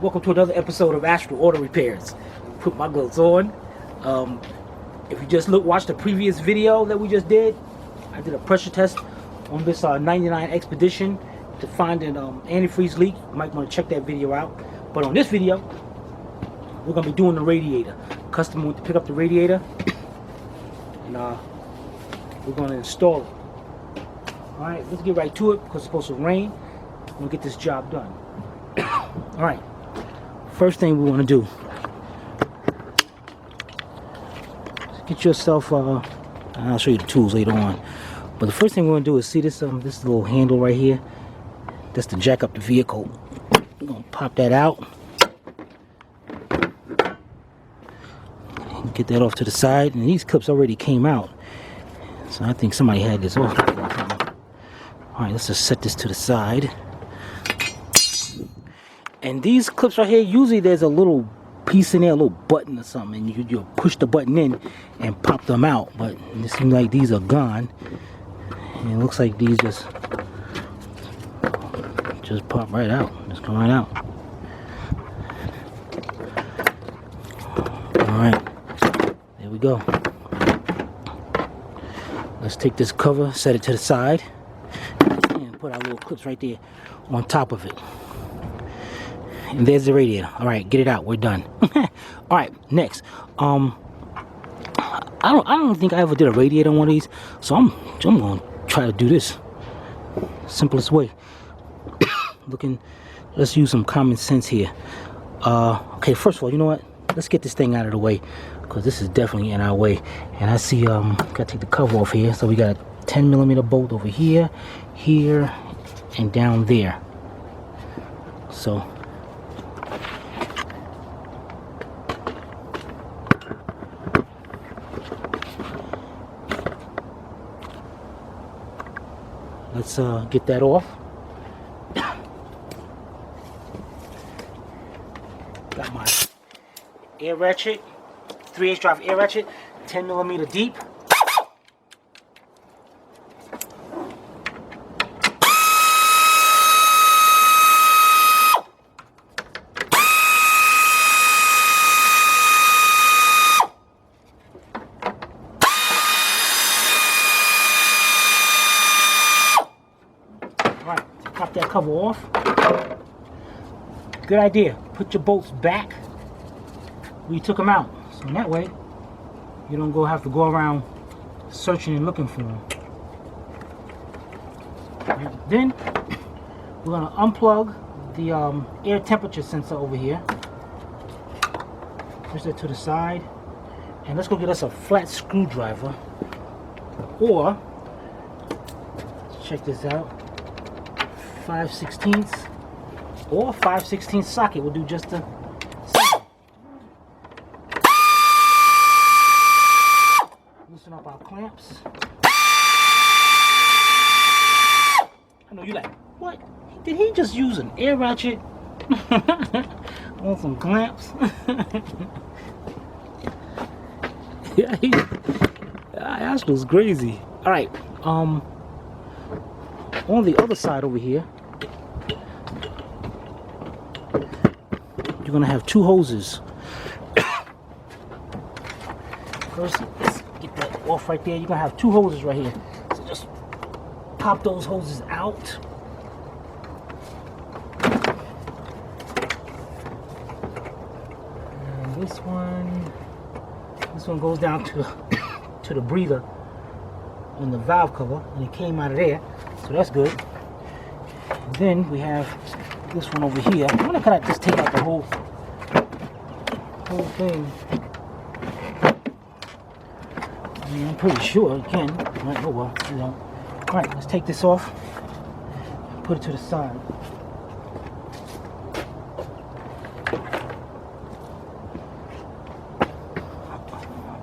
Welcome to another episode of Astral Auto Repairs. Put my gloves on. If you just watch the previous video that we just did, I did a pressure test on this 99 Expedition to find an antifreeze leak. You might want to check that video out. But on this video, we're going to be doing the radiator. Customer went to pick up the radiator, and we're going to install it. Alright, let's get right to it because it's supposed to rain. We're going to get this job done. Alright, first thing we want to do, get yourself, I'll show you the tools later on, but the first thing we're going to do is see this this little handle right here. That's to jack up the vehicle. We're going to pop that out. Get that off to the side, and these clips already came out, so I think somebody had this off. Alright, let's just set this to the side. And these clips right here, usually there's a little piece in there, a little button or something, and you push the button in and pop them out, but it seems like these are gone, and it looks like these just pop right out, just come right out. Alright, there we go. Let's take this cover, set it to the side, and put our little clips right there on top of it. And there's the radiator. Alright, get it out, we're done. Alright, next. I don't think I ever did a radiator on one of these, so I'm gonna try to do this simplest way. Let's use some common sense here. Okay, first of all, you know what? Let's get this thing out of the way, because this is definitely in our way. And I see gotta take the cover off here. So we got a 10mm bolt over here, here, and down there. So let's get that off. Got my air ratchet, 3/8 drive air ratchet, 10mm deep. Pop that cover off. Good idea. Put your bolts back where you took them out, so in that way you don't have to go around searching and looking for them. Right. Then we're gonna unplug the air temperature sensor over here. Push that to the side, and let's go get us a flat screwdriver, or check this out. 5/16 or 5/16 socket will do just the same. Loosen up our clamps. I know you're like, what? Did he just use an air ratchet on some clamps? Yeah, that was crazy. All right, on the other side over here, you're gonna have two hoses. First, let's get that off right there. You're gonna have two hoses right here. So just pop those hoses out. And this one goes down to the breather on the valve cover, and it came out of there. So that's good. And then we have this one over here. I'm gonna kind of just take out the whole thing. I mean, I'm pretty sure you can. Right, oh well, you know. All right, let's take this off. Put it to the side.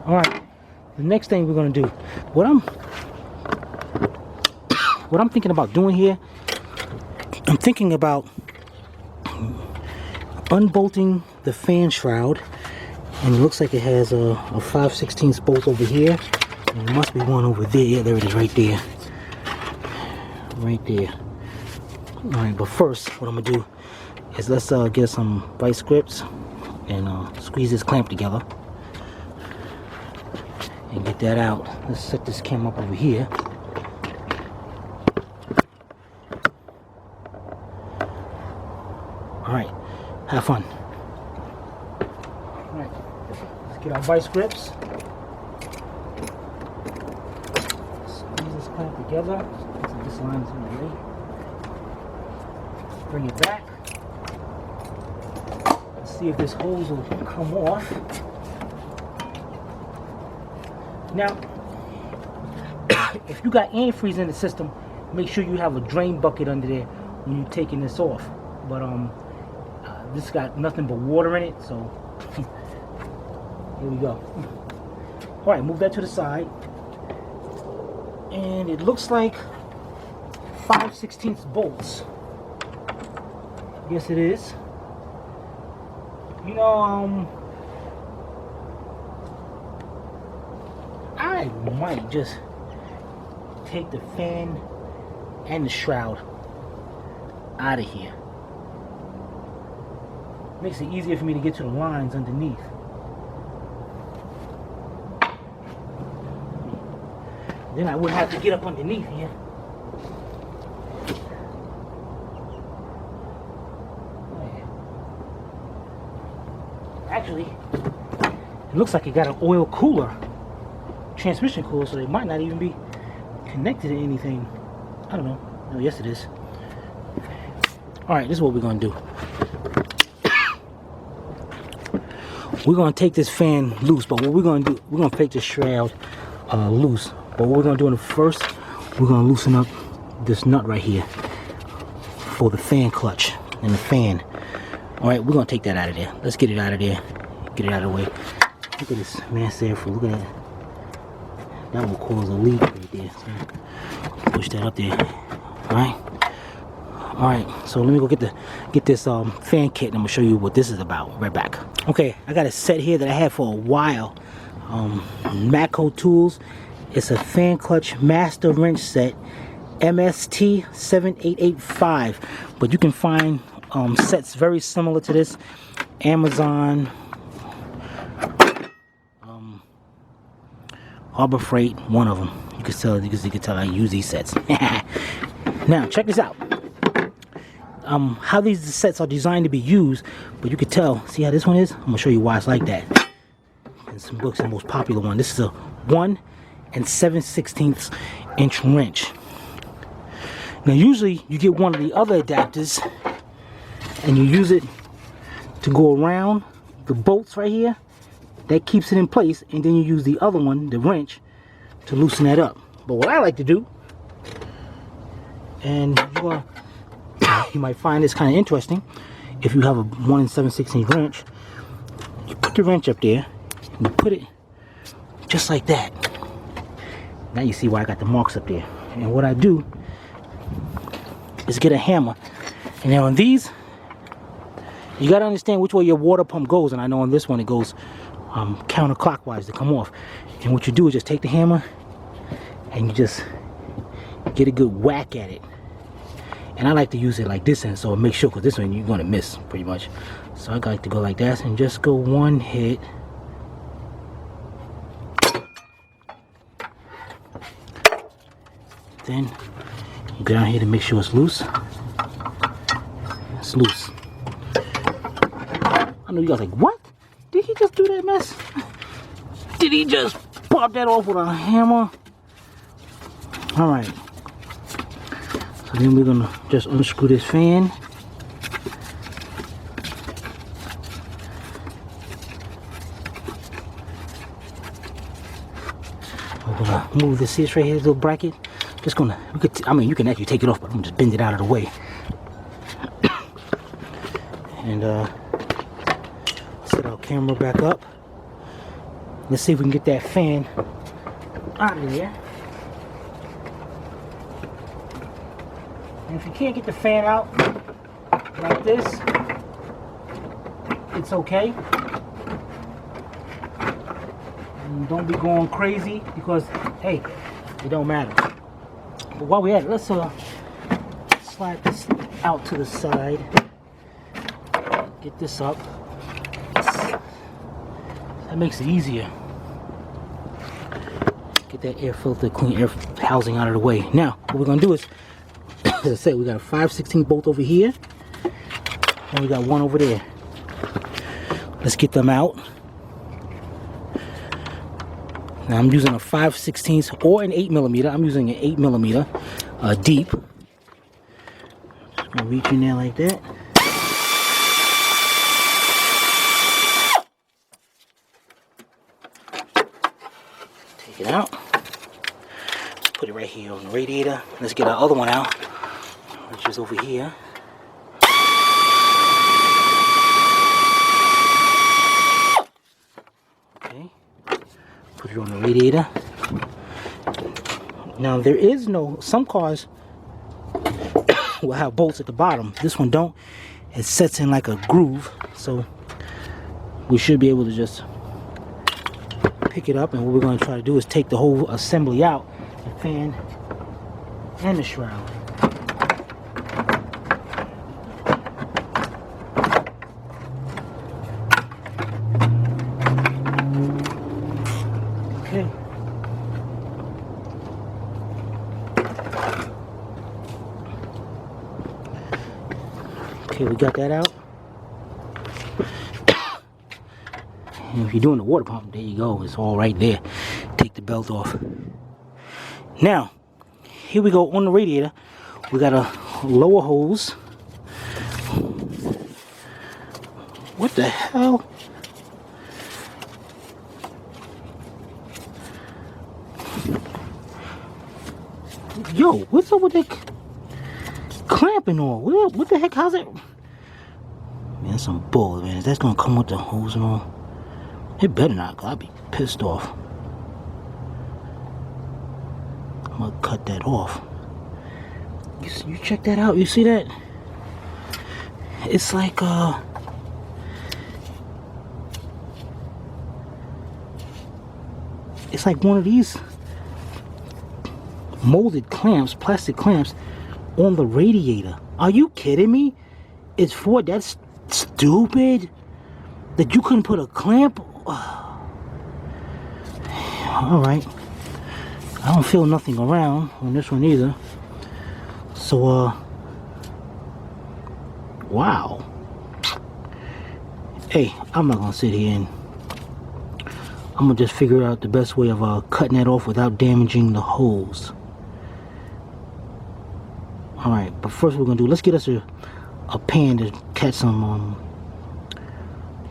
All right. The next thing we're gonna do, what I'm thinking about doing here, I'm thinking about unbolting the fan shroud, and it looks like it has a 5/16 bolt over here, and there must be one over there. Yeah, there it is, right there. Alright, but first, what I'm gonna do is let's get some vice grips and squeeze this clamp together and get that out. Let's set this camera up over here. Alright, have fun. Alright, let's get our vice grips. Squeeze this clamp together. So this line is in the way. Bring it back. Let's see if this hose will come off. Now, if you got antifreeze in the system, make sure you have a drain bucket under there when you're taking this off. But this got nothing but water in it, so here we go. All right, move that to the side, and it looks like 5/16 bolts. Yes, it is. You know, I might just take the fan and the shroud out of here. Makes it easier for me to get to the lines underneath. Then I wouldn't have to get up underneath here. Actually, it looks like it got an oil cooler, transmission cooler, so it might not even be connected to anything. I don't know. Oh, yes, it is. Alright, this is what we're going to do. We're going to take this fan loose, but what we're going to do, we're going to take this shroud loose. But what we're going to do first, we're going to loosen up this nut right here for the fan clutch and the fan. Alright, we're going to take that out of there. Let's get it out of there. Get it out of the way. Look at this mass airflow. Look at that. That will cause a leak right there. So push that up there. Alright. Alright, so let me go get this fan kit and I'm gonna show you what this is about. Right back. Okay, I got a set here that I had for a while. Matco Tools. It's a fan clutch master wrench set, MST 7885. But you can find sets very similar to this. Amazon, Harbor Freight, one of them. You can tell I use these sets. Now check this out. How these sets are designed to be used, but you can tell. See how this one is? I'm gonna show you why it's like that. In some books, the most popular one. This is a 1 7/16 inch wrench. Now usually you get one of the other adapters and you use it to go around the bolts right here. That keeps it in place, and then you use the other one, the wrench, to loosen that up. But what I like to do, and you might find this kind of interesting, if you have a 1 7/16 wrench, you put the wrench up there and you put it just like that. Now you see why I got the marks up there. And what I do is get a hammer, and now on these you got to understand which way your water pump goes, and I know on this one it goes counterclockwise to come off. And what you do is just take the hammer and you just get a good whack at it. And I like to use it like this end, so make sure, because this one you're going to miss pretty much. So I like to go like that and just go one hit. Then you go down here to make sure it's loose. It's loose. I know you guys are like, what? Did he just do that mess? Did he just pop that off with a hammer? Alright. So then we're gonna just unscrew this fan. We're gonna move this right here, this little bracket. Just gonna, I mean, you can actually take it off, but I'm gonna just bend it out of the way. And set our camera back up. Let's see if we can get that fan out of there. And if you can't get the fan out like this, it's okay. And don't be going crazy, because hey, it don't matter. But while we're at it, let's slide this out to the side. Get this up. That makes it easier. Get that air filter, clean air housing out of the way. Now, what we're gonna do is, as I said, we got a 5/16 bolt over here, and we got one over there. Let's get them out. Now I'm using a 5/16 or an 8mm. I'm using an 8mm deep. Just gonna reach in there like that. Take it out. Put it right here on the radiator. Let's get our other one out, which is over here. Okay. Put it on the radiator. Now there is no, some cars will have bolts at the bottom. This one don't. It sets in like a groove, so we should be able to just pick it up. And what we're going to try to do is take the whole assembly out, the fan and the shroud. Okay. Okay, we got that out. And if you're doing the water pump, there you go. It's all right there. Take the belt off. Now, here we go on the radiator. We got a lower hose. What the hell? Yo, what's up with that clamping on? What the heck? How's it? Man, that's some bull, man. Is that gonna come with the hose and all? It better not, 'cause I'll be pissed off. I'm gonna cut that off. You check that out. You see that? It's like it's like one of these molded clamps, plastic clamps on the radiator. Are you kidding me? It's for, that's stupid that you couldn't put a clamp. All right, I don't feel nothing around on this one either. So wow. Hey, I'm not gonna sit here and I'm gonna just figure out the best way of cutting that off without damaging the hose. All right, but first we're gonna do, let's get us a pan to catch some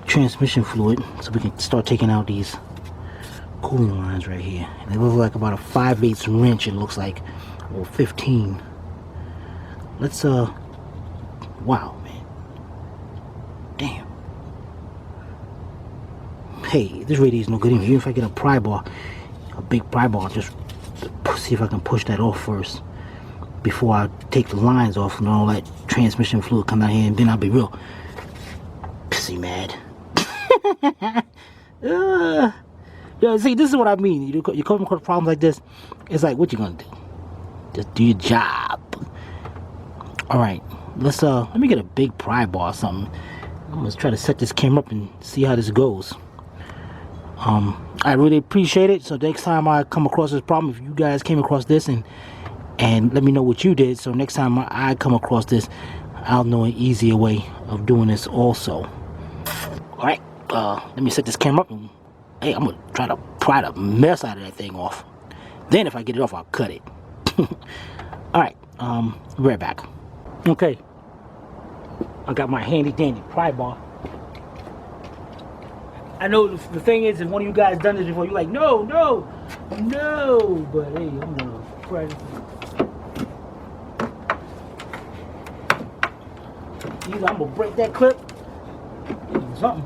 transmission fluid so we can start taking out these cooling lines right here. And they look like about a 5/8 wrench, it looks like, or 15. Let's wow, man, damn. Hey, this radiator is no good even if I get a pry bar, a big pry bar, just see if I can push that off first before I take the lines off and all that transmission fluid come out here, and then I'll be real pissy mad. Yeah, see, this is what I mean. You come across problems like this, it's like, what you gonna do? Just do your job. All right, let's let me get a big pry bar or something. I'm gonna try to set this camera up and see how this goes. I really appreciate it. So next time I come across this problem, if you guys came across this, and let me know what you did, so next time I come across this, I'll know an easier way of doing this also. All right, let me set this camera up, and hey, I'm gonna try to pry the mess out of that thing off. Then if I get it off, I'll cut it. All right, be right back. Okay, I got my handy dandy pry bar. I know the thing is, if one of you guys done this before, you're like, no, no, no. But hey, I'm gonna pry this. Either I'm gonna break that clip or something.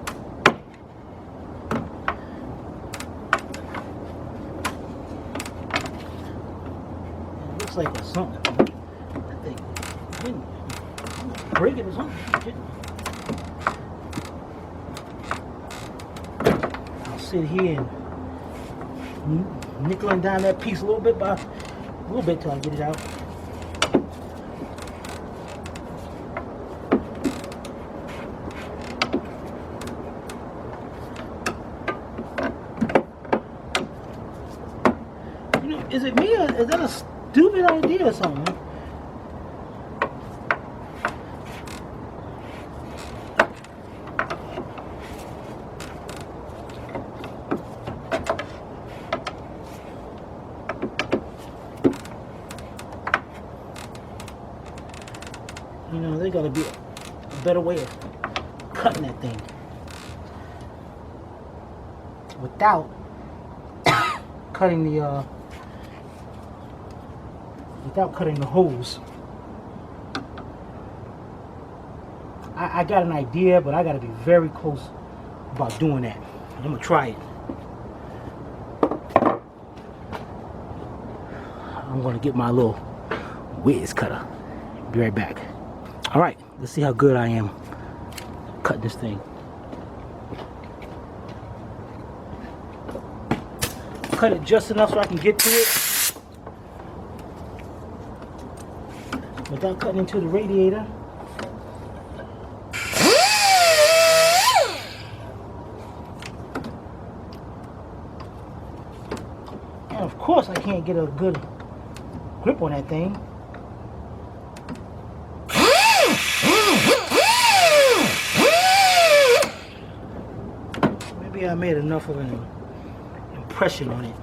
It looks like there's something. I think break it or something. I'll sit here and nickel and dime that piece a little bit till I get it out. is it me or is that a stupid idea or something? You know, there gotta be a better way of cutting that thing without cutting the hose. I got an idea, but I gotta be very close about doing that. I'm gonna try it. I'm gonna get my little whiz cutter. Be right back. All right, let's see how good I am cutting this thing. Cut it just enough so I can get to it without cutting into the radiator. And of course I can't get a good grip on that thing. Maybe I made enough of an impression on it.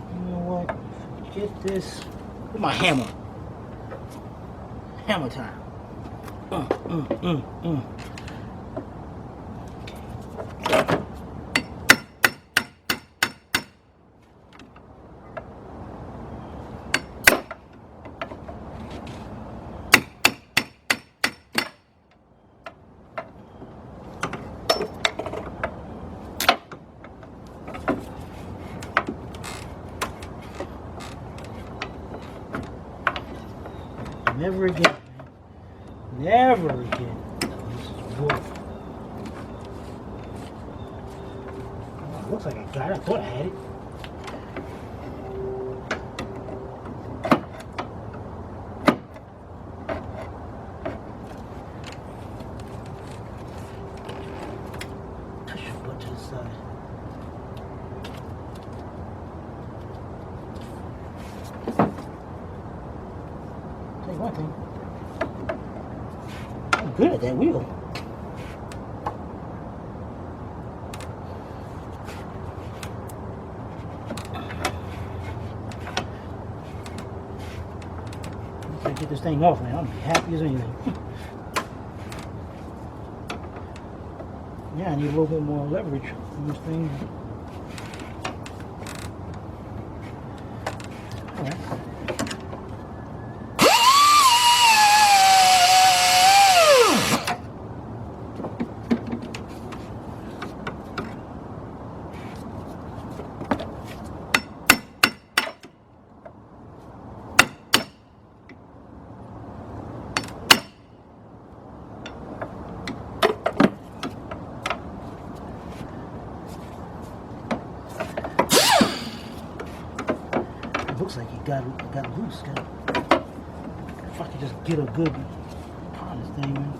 You know what? Forget this. With my hammer. Hammer time. Never again, man. Never again. This is wood. Oh, looks like I got it. I thought I had it. Push your butt to the side. One thing. I'm good at that wheel. Once I get this thing off, man, I'll be happy as anything. Yeah, I need a little bit more leverage on this thing. All right. Looks like he got loose. If I could just get a good part of this thing, man.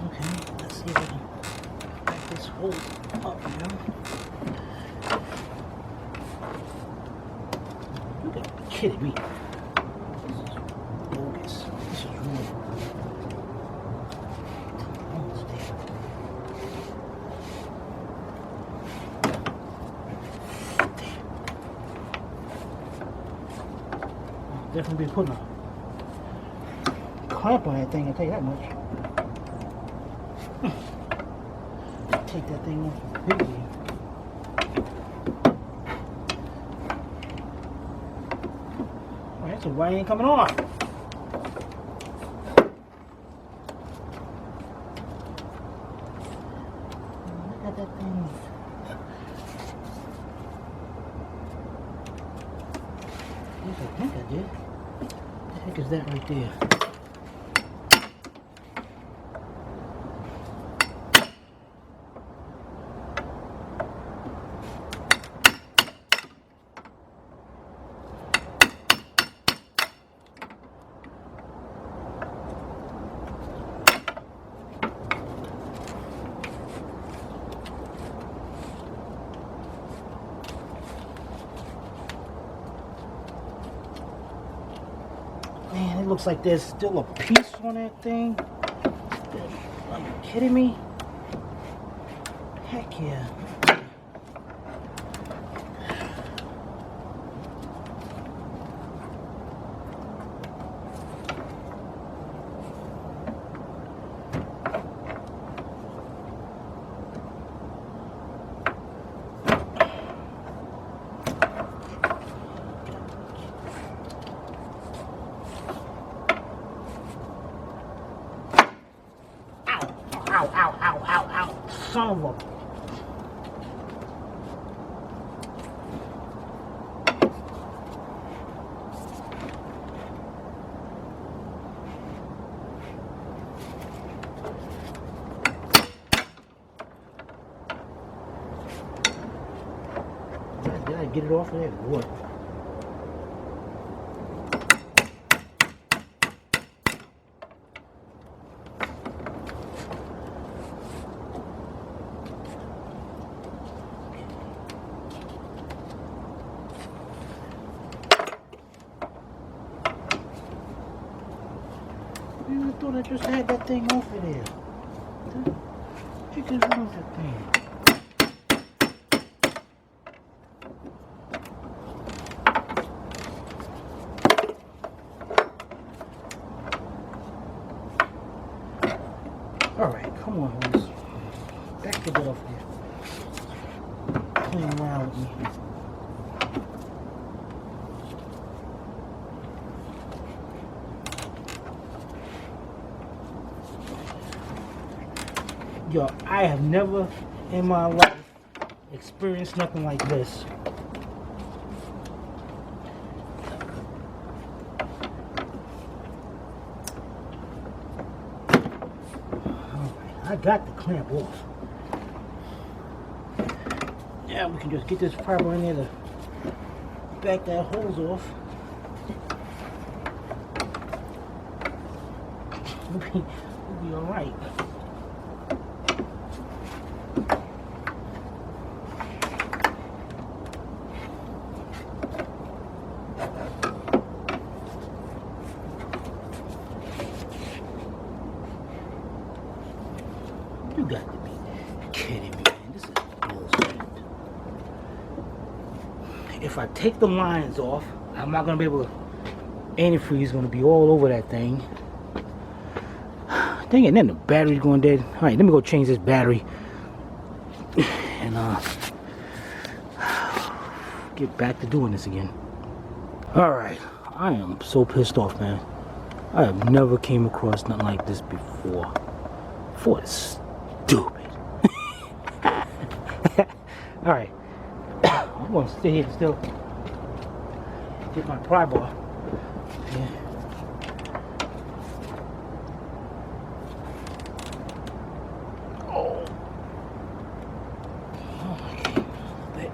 Okay, let's see if I can back this hole up, you know. You gotta be kidding me. This is bogus. This is real. Almost there. Definitely be putting a clamp on that thing, I'll tell you that much. Take that thing off completely. Alright, so why ain't coming off? Look at that thing. I think I did. What the heck is that right there? looks like there's still a piece on that thing. Are you kidding me? Heck yeah. Ow, ow, ow, ow, ow. Son of a... Did I get it off of there? What? Man, I thought I just had that thing off of there. You just remove that thing. Alright, come on, Holmes. Back the bit off here. Playing around with me. Yo, I have never in my life experienced nothing like this. I got the clamp off. Now we can just get this fiber in there to back that hose off. We'll be alright. You got to be kidding me, man. This is bullshit. If I take the lines off, I'm not going to be able to... Antifreeze is going to be all over that thing. Dang it, then the battery's going dead. Alright, let me go change this battery. And, get back to doing this again. Alright, I am so pissed off, man. I have never came across nothing like this before. What is stupid. Alright. I'm gonna stay here still. Get my pry bar. Yeah. Oh. Okay.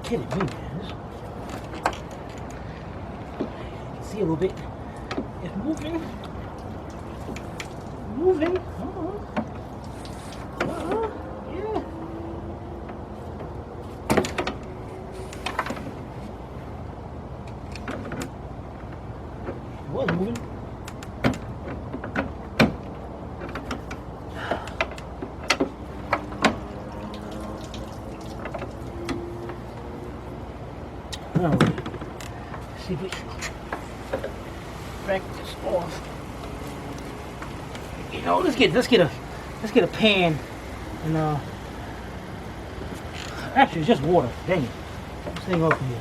Kidding me, man. You can see a little bit. It's moving. Moving. Yeah. It was moving. Alright. See if we back this off. You know, let's get a pan and actually it's just water. Dang it. This thing off here.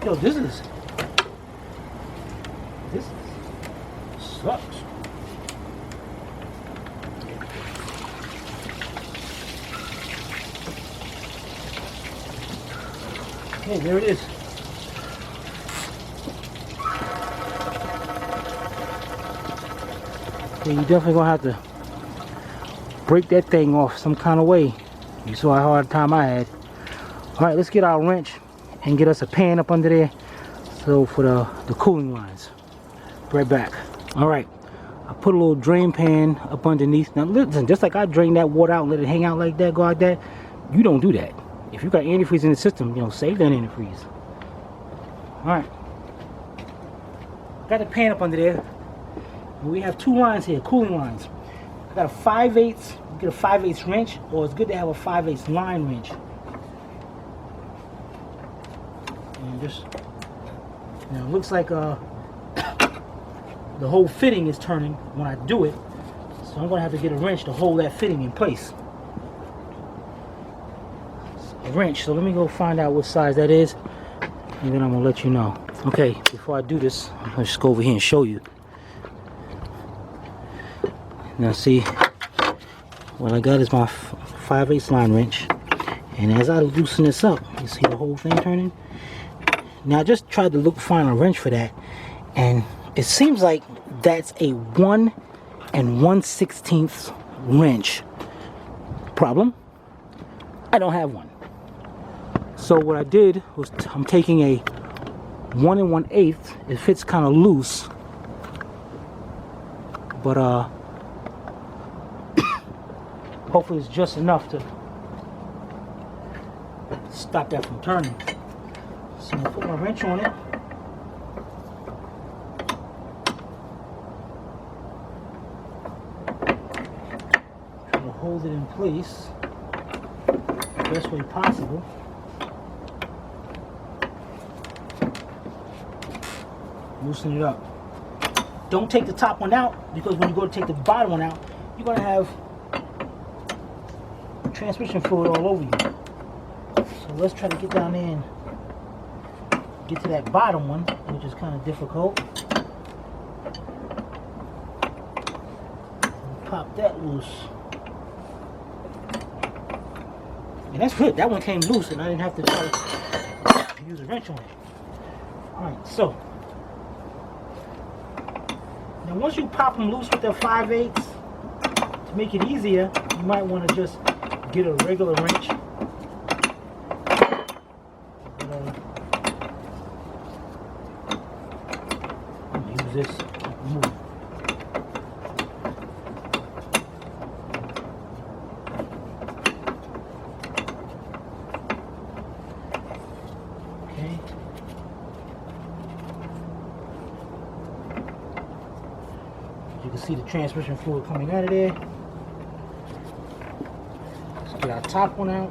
Yo, this sucks. Okay, there it is. Okay, you definitely gonna have to break that thing off some kind of way. You saw how hard a time I had. All right, let's get our wrench and get us a pan up under there. So for the cooling lines. Right back. All right, I put a little drain pan up underneath. Now listen, just like I drain that water out and let it hang out like that, go like that, you don't do that. If you got antifreeze in the system, you know, save that antifreeze. All right. Got the pan up under there. We have two lines here, cooling lines. I got a 5/8, you get a 5/8 wrench, or it's good to have a 5/8 line wrench. And just, you know, it looks like the whole fitting is turning when I do it. So I'm gonna have to get a wrench to hold that fitting in place. A wrench, so let me go find out what size that is, and then I'm gonna let you know. Okay, before I do this, I'm gonna just go over here and show you. Now see, what I got is my 5/8 line wrench, and as I loosen this up, you see the whole thing turning. Now I just tried to find a wrench for that, and it seems like that's a 1 1/16 wrench. Problem? I don't have one. So what I did was I'm taking a 1 1/8. It fits kind of loose, but hopefully it's just enough to stop that from turning. So I'm gonna put my wrench on it. Try to hold it in place the best way possible. Loosen it up. Don't take the top one out, because when you go to take the bottom one out, you're gonna have transmission fluid all over you. So let's try to get down there and get to that bottom one, which is kind of difficult. Pop that loose. And that's good. That one came loose and I didn't have to try to use a wrench on it. Alright, so now once you pop them loose with the 5/8, to make it easier, you might want to just get a regular wrench. Use this. Move. Okay. You can see the transmission fluid coming out of there. Let's get our top one out.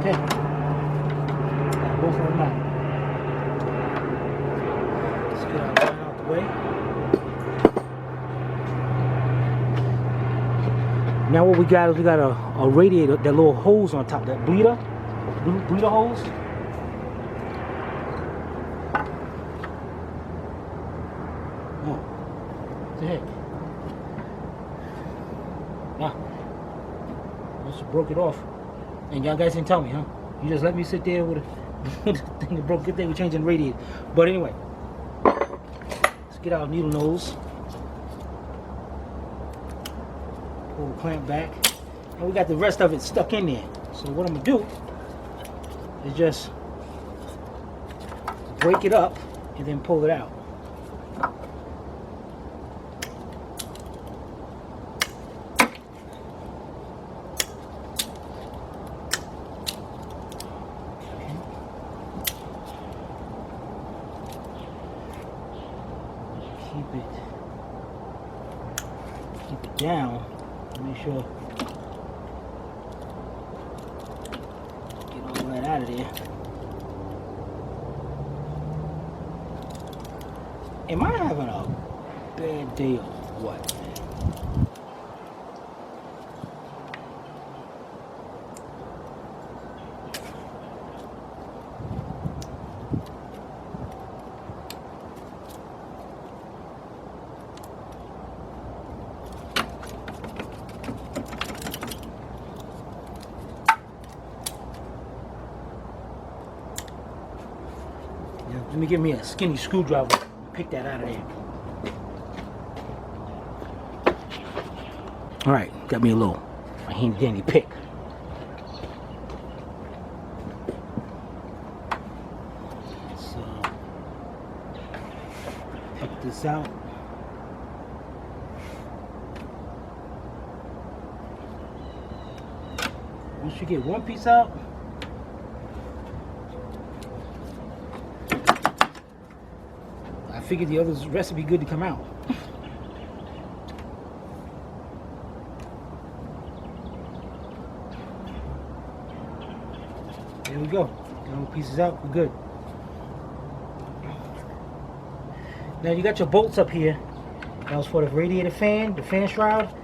Okay. Got both of them out. Let's get our line out the way. Now what we got is we got a radiator, that little hose on top, that bleeder hose. Oh, what the heck? Ah, must have broke it off. And y'all guys didn't tell me, huh? You just let me sit there with a thing that broke. Good thing we're changing the radiator. But anyway, let's get our needle nose. Pull the clamp back. And we got the rest of it stuck in there. So what I'm gonna do is just break it up and then pull it out. Keep it down. Make sure get all that out of there. Am I having a bad day or what? Let me get me a skinny screwdriver. Pick that out of there. Alright, got me a little handy dandy pick. Let's cut this out. Once you get one piece out, I figured the other rest would be good to come out. There we go. Got all pieces out. We're good. Now you got your bolts up here. That was for the radiator fan, the fan shroud.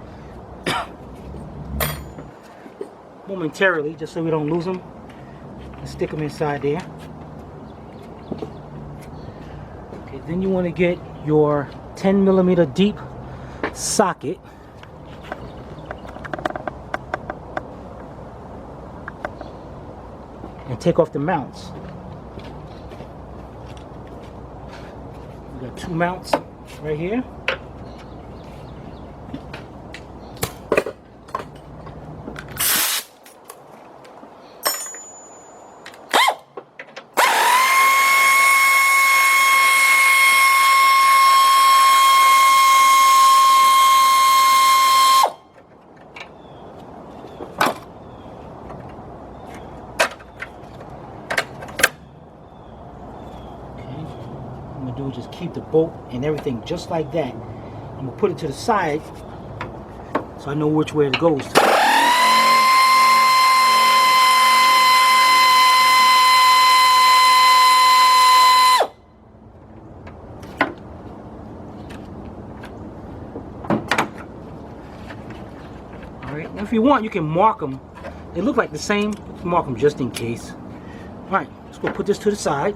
Momentarily, just so we don't lose them. Let's stick them inside there. Okay, then you want to get your 10mm deep socket. And take off the mounts. We got 2 mounts right here. I'm gonna do is just keep the bolt and everything just like that. I'm gonna put it to the side so I know which way it goes to. Alright, now if you want, you can mark them. They look like the same. Mark them just in case. Alright, let's go put this to the side.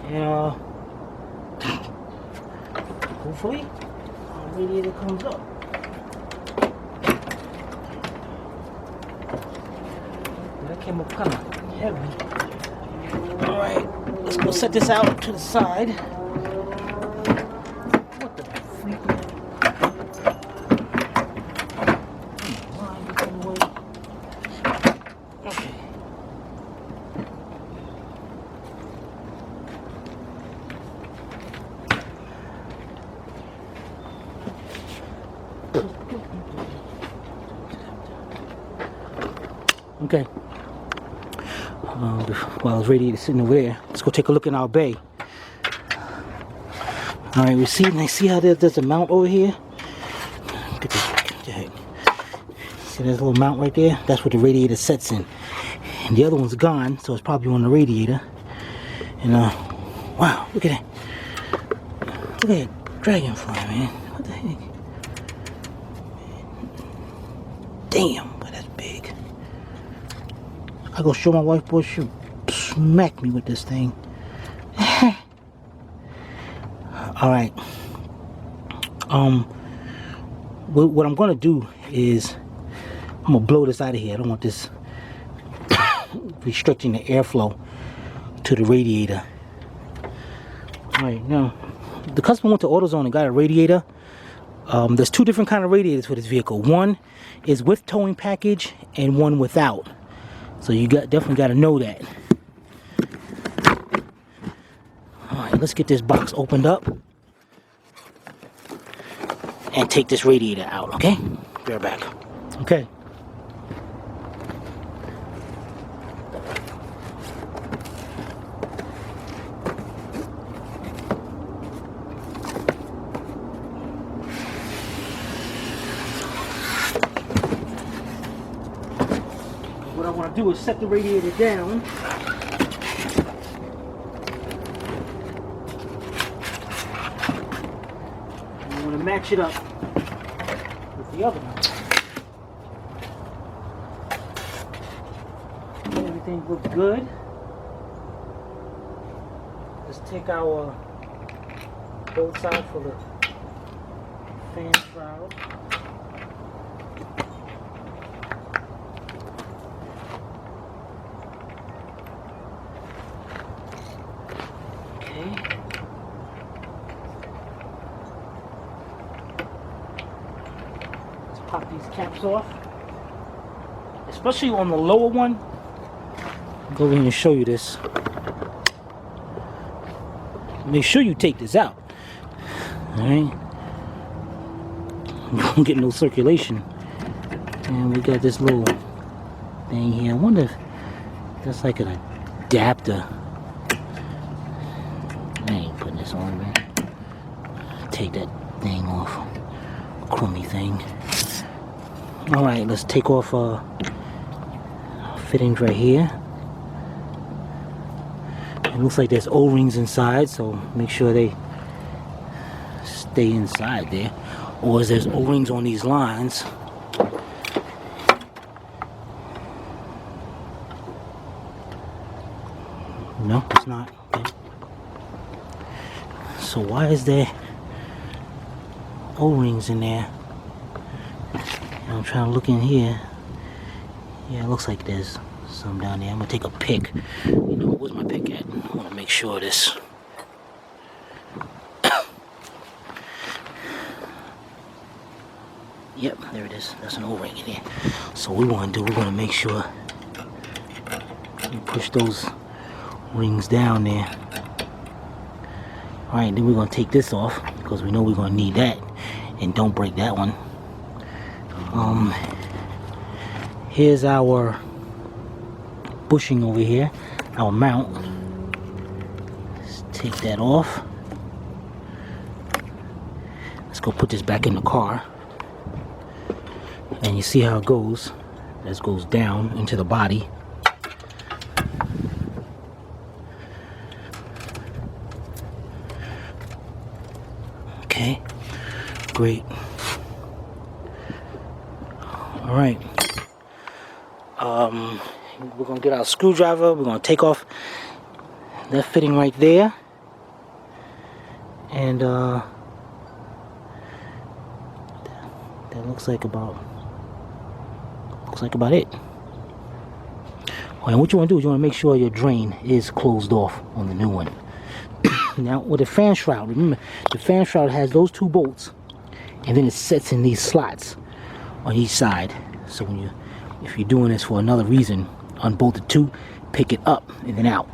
And hopefully our radiator comes up. That came up kind of heavy. Alright, let's go set this out to the side. What the freak? Okay. Okay. While the radiator sitting over there, let's go take a look in our bay. All right, see how there's a mount over here? Look at this. See there's a little mount right there? That's what the radiator sets in. And the other one's gone, so it's probably on the radiator. And wow, look at that. Look at that dragonfly, man. What the heck? Damn, boy, that's big. I go show my wife, boy, she'll smack me with this thing. Alright. What I'm gonna do is I'm gonna blow this out of here. I don't want this restricting the airflow to the radiator. Alright, now the customer went to AutoZone and got a radiator. There's 2 different kind of radiators for this vehicle. One is with towing package and one without. So you definitely got to know that. Alright, let's get this box opened up and take this radiator out, okay? Be right back. Okay. What I want to do is set the radiator down. I want to match it up with the other one. Everything looks good. Let's take our bolts out for the fan shroud. pop these caps off, especially on the lower one. I'll go over here and show you this. Make sure you take this out. Alright? You don't get no circulation. And we got this little thing here. I wonder if that's like an adapter. I ain't putting this on, man. Take that thing off. Crummy thing. Alright, let's take off fittings right here. It looks like there's O-rings inside, so make sure they stay inside there. Or is there's O-rings on these lines. No, it's not. Okay. So why is there O-rings in there? And I'm trying to look in here. Yeah, it looks like there's some down there. I'm gonna take a pick. You know, where's my pick at? I wanna make sure of this. Yep, there it is. That's an O-ring in here. So what we wanna do, we're gonna make sure we push those rings down there. Alright, then we're gonna take this off because we know we're gonna need that. And don't break that one. Here's our bushing over here, our mount. Let's take that off. Let's go put this back in the car. And you see how it goes. This goes down into the body. Okay, great. All right. We're gonna get our screwdriver. We're gonna take off that fitting right there, and that looks like about it. And what you want to do is you want to make sure your drain is closed off on the new one. Now with the fan shroud, remember the fan shroud has those two bolts, and then it sets in these slots on each side. So when if you're doing this for another reason, unbolt the two, pick it up and then out.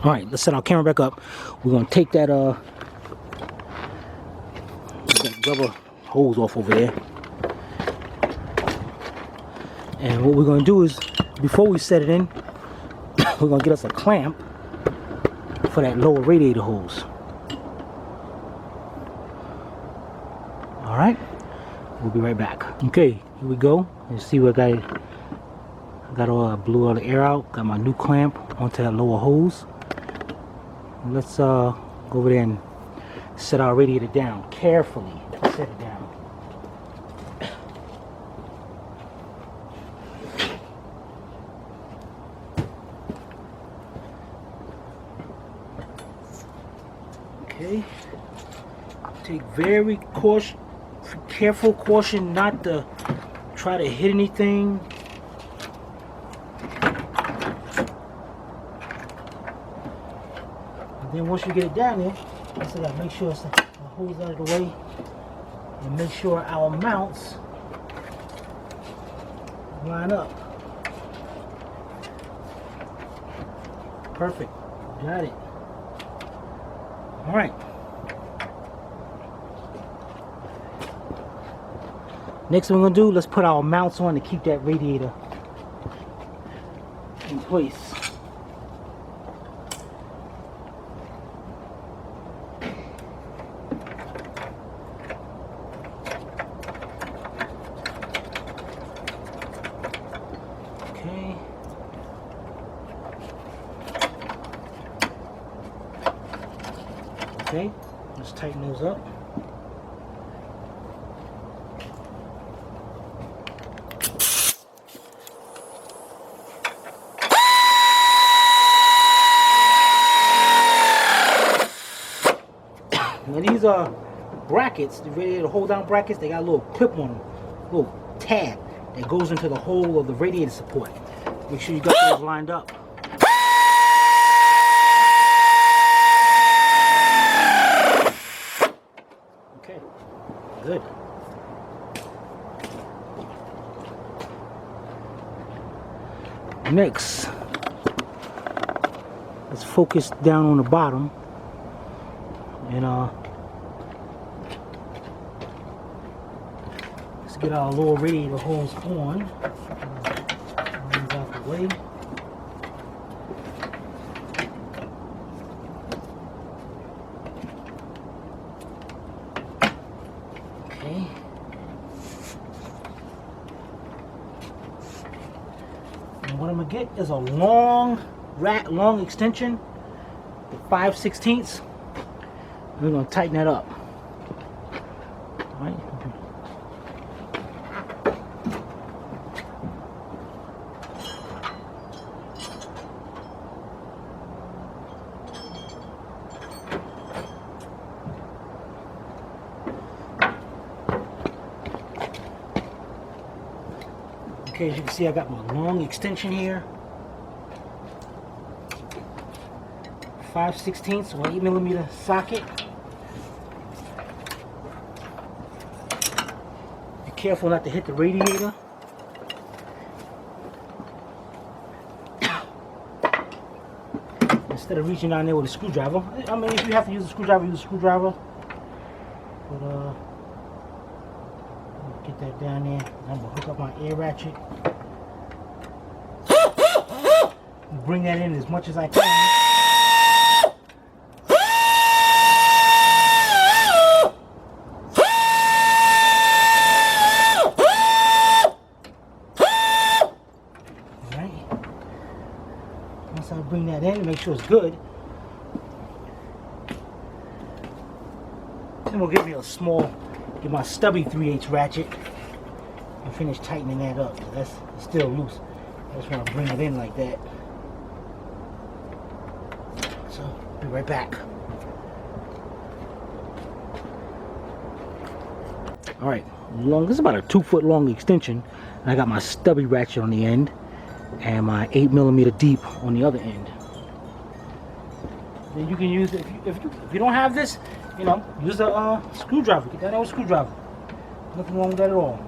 All right, let's set our camera back up. We're gonna take that rubber hose off over there, and what we're gonna do is, before we set it in, we're gonna get us a clamp for that lower radiator hose. All right, we'll be right back. Okay, here we go. You see what I got all, blew all the air out. Got my new clamp onto that lower hose. Let's go over there and set our radiator down carefully. Set it down. Okay. Take very careful caution not to try to hit anything. And then once you get it down there, I still gotta make sure it's the hose out of the way, and make sure our mounts line up. Perfect. Got it. All right. Next thing we're gonna do, let's put our mounts on to keep that radiator in place. Okay. Okay, let's tighten those up. Now these are brackets, the radiator hold down brackets. They got a little clip on them, a little tab that goes into the hole of the radiator support. Make sure you got those lined up. Okay, good. Next, let's focus down on the bottom and let's get our lower radiator hose on. Lines out the way. Okay. And what I'm gonna get is a long extension, the 5/16. We're gonna tighten that up. All right. Okay, as you can see, I got my long extension here. 5/16 or 8mm socket. Be careful not to hit the radiator. Instead of reaching down there with a screwdriver. I mean, if you have to use a screwdriver, use a screwdriver. But get that down there. I'm gonna hook up my air ratchet. Bring that in as much as I can. Alright. Once I bring that in, make sure it's good. Then we'll give me a small, get my stubby 3/8 ratchet and finish tightening that up. That's still loose. I just want to bring it in like that. So, be right back. Alright, this is about a 2-foot long extension. And I got my stubby ratchet on the end and my 8mm deep on the other end. Then you can use it if you don't have this, you know, use a screwdriver. Get that old screwdriver. Nothing wrong with that at all.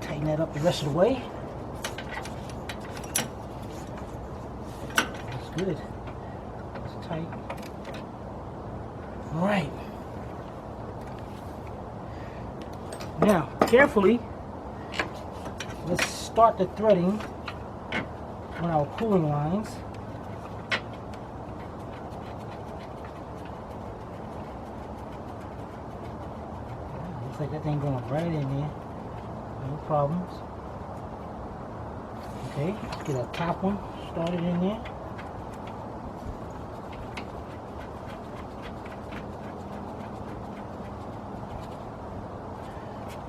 Tighten that up the rest of the way. That's good. It's tight. All right. Now, carefully, let's start the threading on our cooling lines. Looks like that thing going right in there. No problems. Okay, let's get our top one started in there.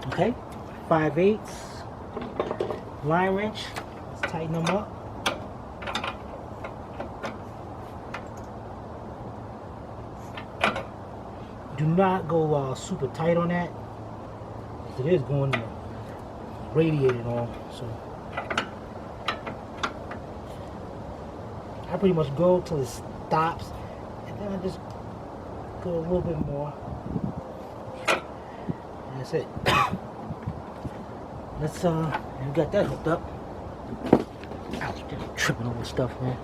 Okay, 5/8 line wrench. Let's tighten them up. Do not go super tight on that. It is going to radiate and all, so I pretty much go till it stops, and then I just go a little bit more. And that's it. Let's we got that hooked up. Ouch, just tripping over stuff, man.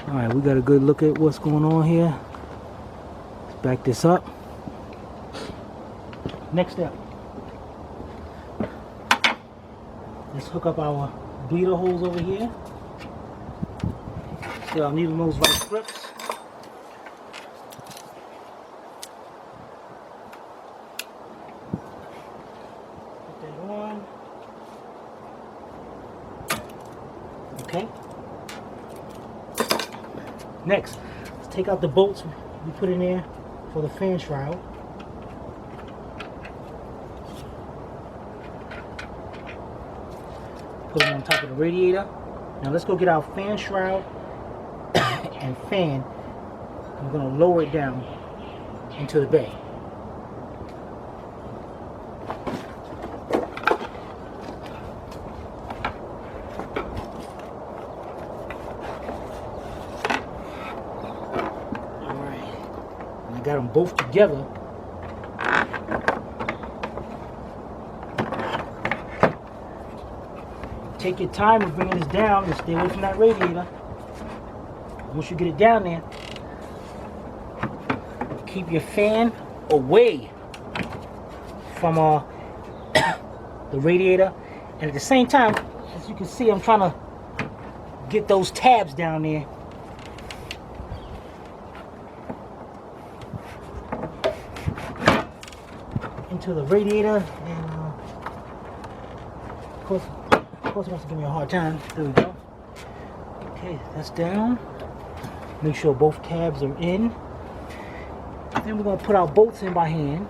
All right, we got a good look at what's going on here. Let's back this up. Next step. Let's hook up our bleeder holes over here. See our needle nose vice grips. Put that on. Okay. Next, let's take out the bolts we put in there for the fan shroud. Put them on top of the radiator. Now let's go get our fan shroud and fan. I'm going to lower it down into the bay. Alright. And I got them both together. take your time with bringing this down and stay away from that radiator. Once you get it down there, keep your fan away from the radiator. And at the same time, as you can see, I'm trying to get those tabs down there. Into the radiator, and of course it wants to give me a hard time. There we go. Okay, that's down. Make sure both tabs are in. Then we're gonna put our bolts in by hand.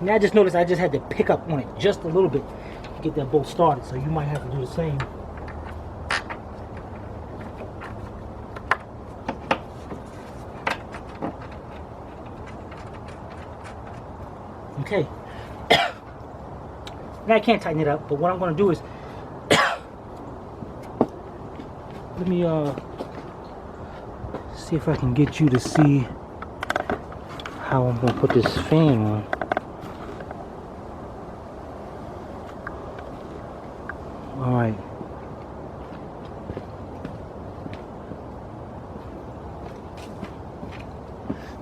Now I just noticed I just had to pick up on it just a little bit to get that bolt started, so you might have to do the same. Okay. Now I can't tighten it up, but what I'm going to do is let me see if I can get you to see how I'm going to put this fan on. Alright.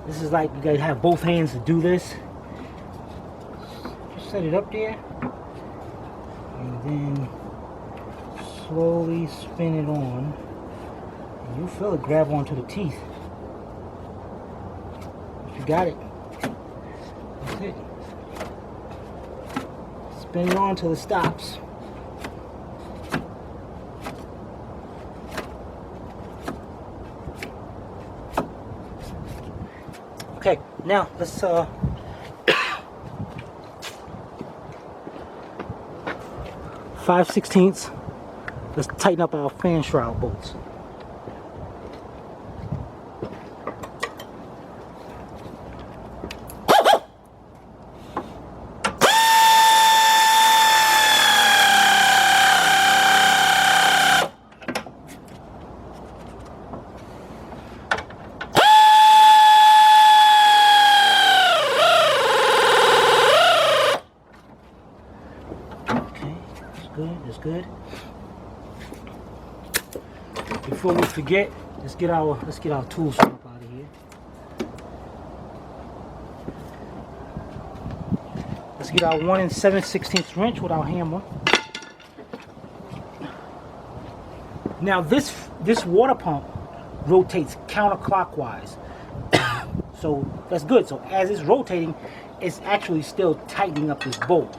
This is like you guys have both hands to do this. Just set it up there. And then slowly spin it on. And you feel it grab onto the teeth. You got it. That's it. Spin it on until it stops. Okay, now let's 5/16. Let's tighten up our fan shroud bolts. That's good. Before we forget, let's get our tools out of here. Let's get our 1 7/16 wrench with our hammer. Now this water pump rotates counterclockwise, so that's good. So as it's rotating, it's actually still tightening up this bolt.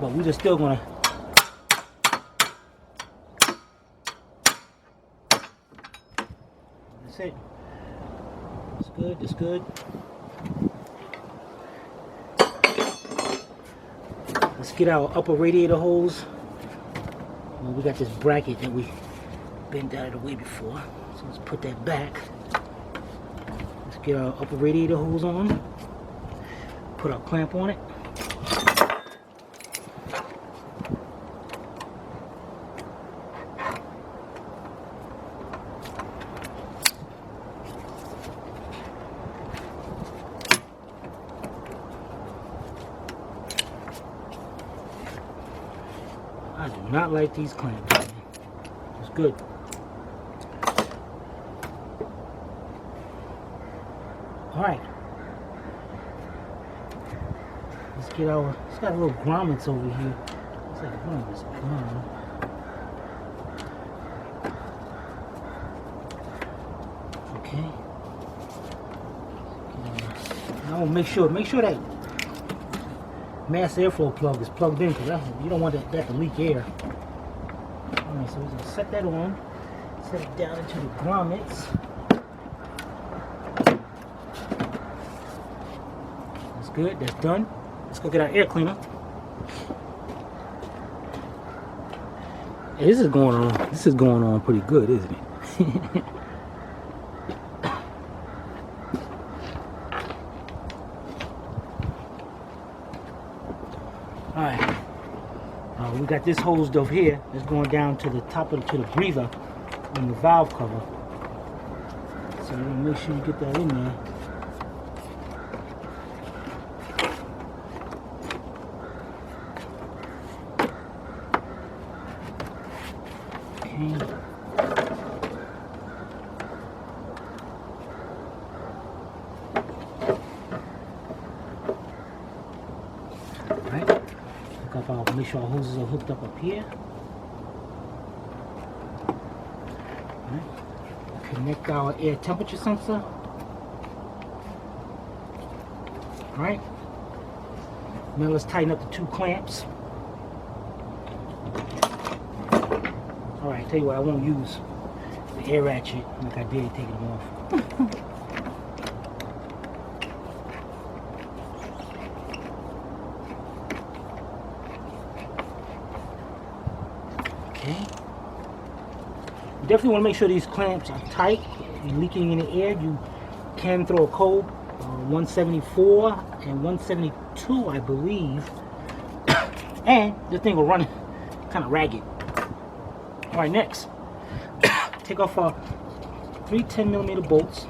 But we're just still gonna that's it. That's good, that's good. Let's get our upper radiator hose. Well, we got this bracket that we bent out of the way before. So let's put that back. Let's get our upper radiator hose on. Put our clamp on it. I do not like these clamps, man. It's good. Alright. Let's get our, it's got little grommets over here. Looks like one of this grommet. Okay. Now make sure that mass airflow plug is plugged in, because you don't want that to leak air. Alright, so we're going to set that on, set it down into the grommets. That's good, that's done. Let's go get our air cleaner. Hey, this is going on pretty good, isn't it? Alright, we got this hosed over here. It's going down to the top of to the breather on the valve cover. So you make sure you get that in there. Alright, look up, I'll make sure our hoses are hooked up here. Alright, connect our air temperature sensor. Alright, now let's tighten up the 2 clamps. Alright, tell you what, I won't use the air ratchet like I did taking them off. Okay. You definitely want to make sure these clamps are tight. If you're leaking in the air, you can throw a code 174 and 172, I believe. And this thing will run kind of ragged. Alright, next, take off our 3 10mm bolts.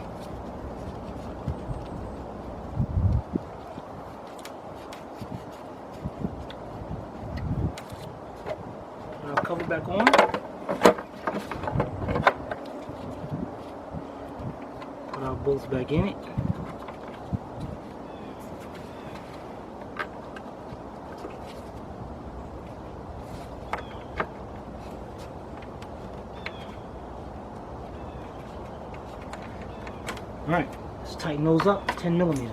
I'll cover back on. Put our bolts back in it. Alright, let's tighten those up, 10mm.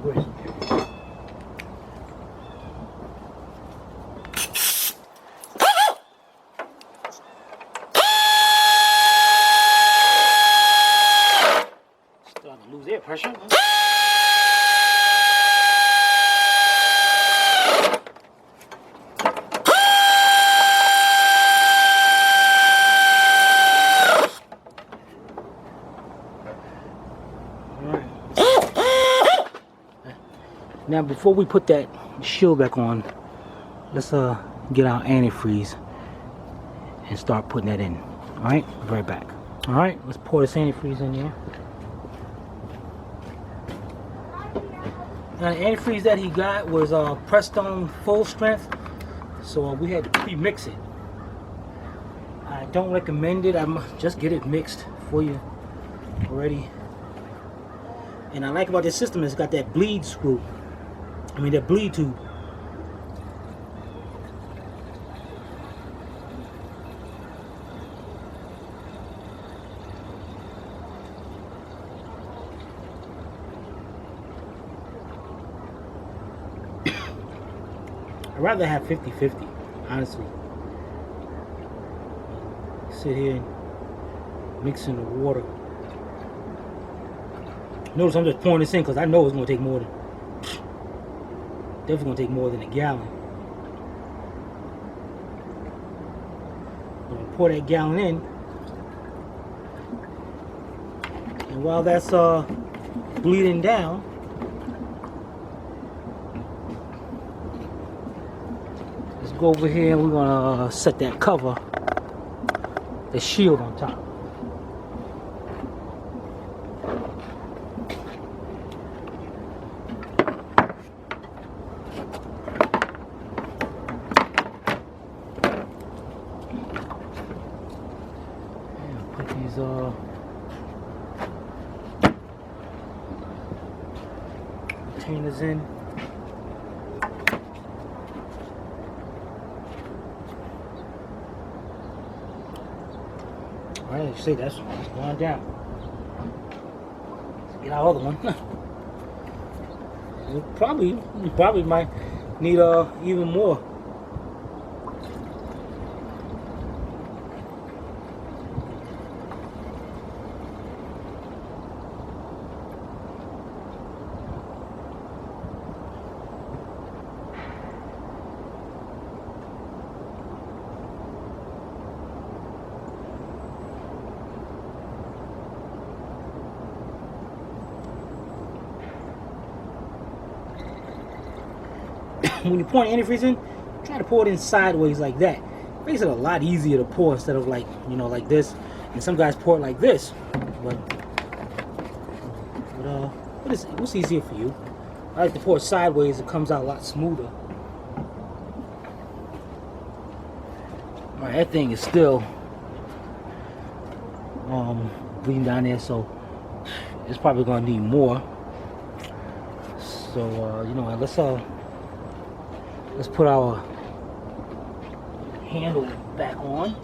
Where is it? Starting to lose air pressure. Now before we put that shield back on, let's get our antifreeze and start putting that in. Alright, be right back. Alright, let's pour this antifreeze in here. Now the antifreeze that he got was Prestone full strength, so we had to pre-mix it. I don't recommend it. Just get it mixed for you already. And I like about this system is it's got that bleed screw. I mean that bleed tube. I'd rather have 50-50, honestly. Sit here and mix in the water. Notice I'm just pouring this in because I know it's going to take more than, definitely going to take more than a gallon. I'm going to pour that gallon in. And while that's bleeding down, let's go over here and we're going to set that cover, the shield on top. Put these containers in. Alright, you see that's going down. Let's get our other one. We probably might need even more. When you pour antifreeze in, try to pour it in sideways like that. It makes it a lot easier to pour instead of like, you know, like this. And some guys pour it like this. But what's easier for you? I like to pour it sideways. It comes out a lot smoother. Alright, that thing is still bleeding down there, so it's probably gonna need more. So you know, let's put our handle back on.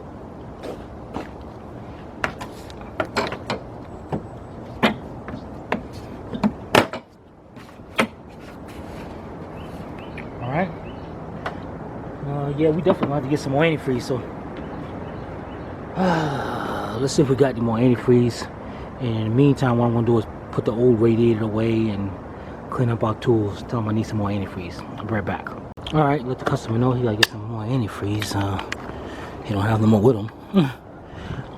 All right. Yeah, we definitely have to get some more antifreeze. So let's see if we got any more antifreeze. And in the meantime, what I'm gonna do is put the old radiator away and clean up our tools. Tell them I need some more antifreeze. I'll be right back. All right, let the customer know he gotta get some more antifreeze. He don't have no more with him. All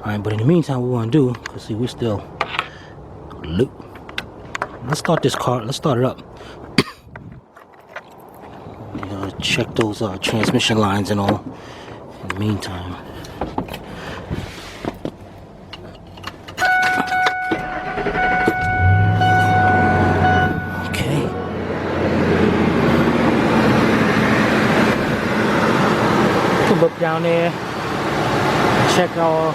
right, but in the meantime, what we're gonna do, cause see, we're still loop. Let's start this car. Let's start it up. Check those transmission lines and all. In the meantime. Look down there, check our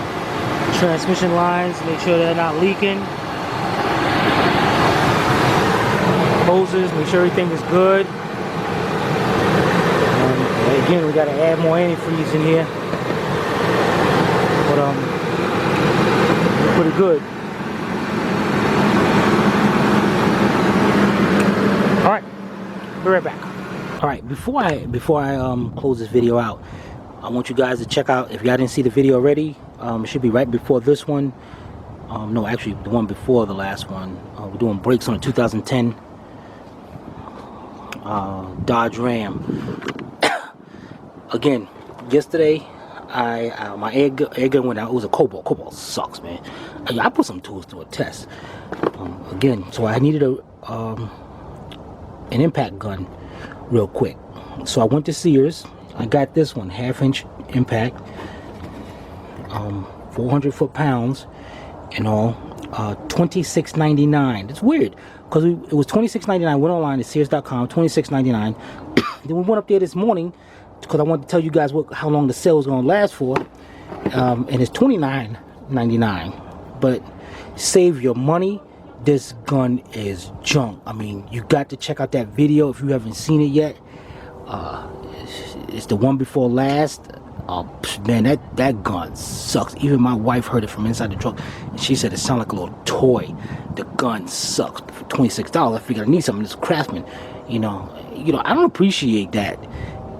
transmission lines, make sure they're not leaking. Hoses, make sure everything is good. Again, we gotta add more antifreeze in here, but we're pretty good. All right, be right back. All right, before I close this video out, I want you guys to check out, if y'all didn't see the video already, it should be right before this one. No, actually the one before the last one. We're doing brakes on a 2010 Dodge Ram. Again, yesterday my air gun went out. It was a Cobalt. Cobalt sucks, man. I put some tools through a test. Again, so I needed an impact gun real quick. So I went to Sears. I got this one, 1/2-inch impact, 400 foot-pounds and all, $26.99. It's weird because it was $26.99. Went online at Sears.com, $26.99. Then we went up there this morning because I wanted to tell you guys how long the sale was going to last for, and it's $29.99. But save your money. This gun is junk. I mean, you got to check out that video if you haven't seen it yet. It's the one before last. Oh man, that gun sucks. Even my wife heard it from inside the truck, and she said it sounded like a little toy. The gun sucks. For $26, I figured I need something that's Craftsman. You know, I don't appreciate that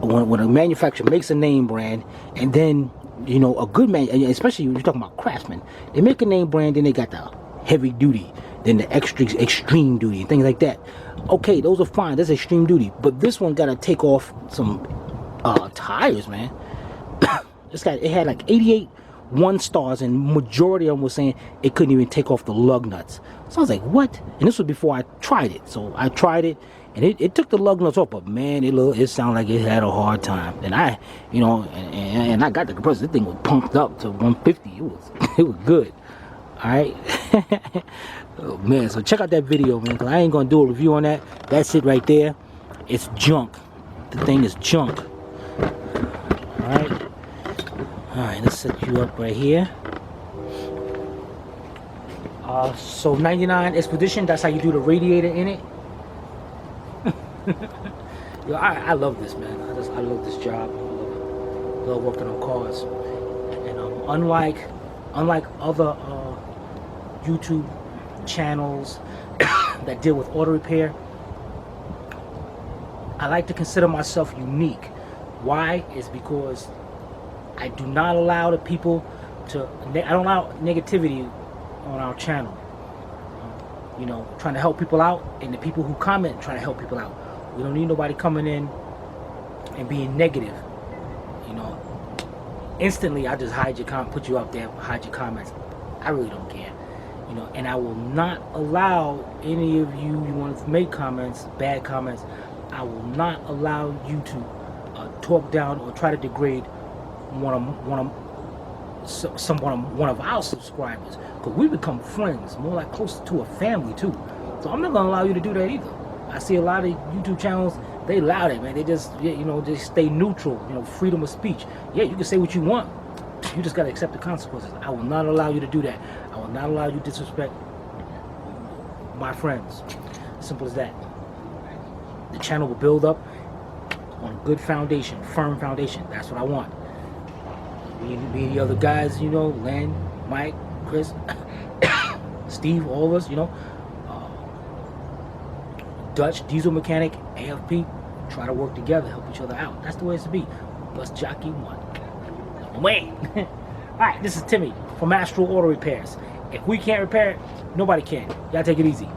when a manufacturer makes a name brand, and then a good man, especially when you're talking about Craftsman, they make a name brand, then they got the heavy duty, then the extreme duty, and things like that. Okay, those are fine. That's extreme duty, but this one got to take off some tires, man. It had like 88 1-stars, and majority of them was saying it couldn't even take off the lug nuts. So I was like, what? And this was before I tried it. So I tried it, and it took the lug nuts off, but man, it sounded like it had a hard time. And I got the compressor. This thing was pumped up to 150. It was good. All right. Oh man, so check out that video, man, because I ain't gonna do a review on that. That's it right there. It's junk. The thing is junk. Alright, let's set you up right here. So 99 Expedition, that's how you do the radiator in it. Yo, I love this, man. I love this job. I love working on cars. And unlike other YouTube channels that deal with auto repair, I like to consider myself unique. Why? Is because I do not allow the people to, I don't allow negativity on our channel. Trying to help people out, and the people who comment trying to help people out. We don't need nobody coming in and being negative. Instantly I just hide your comment, put you out there, hide your comments. I really don't care. And I will not allow any of you want to make comments, bad comments. I will not allow you to talk down or try to degrade one of our subscribers, because we become friends, more like close to a family too. So I'm not gonna allow you to do that either. I see a lot of YouTube channels They allow that, man. They just, you know, they stay neutral. You know, freedom of speech. Yeah, you can say what you want. You just gotta accept the consequences. I will not allow you to do that. I will not allow you to disrespect my friends. Simple as that. The channel will build up on a good foundation, firm foundation. That's what I want. Me and the other guys, you know, Len, Mike, Chris, Steve, all of us, you know, Dutch, diesel mechanic, AFP, try to work together, help each other out. That's the way it's to be. Bus jockey one. Wait. Alright, this is Timmy from Astral Auto Repairs. If we can't repair it, nobody can. Y'all take it easy.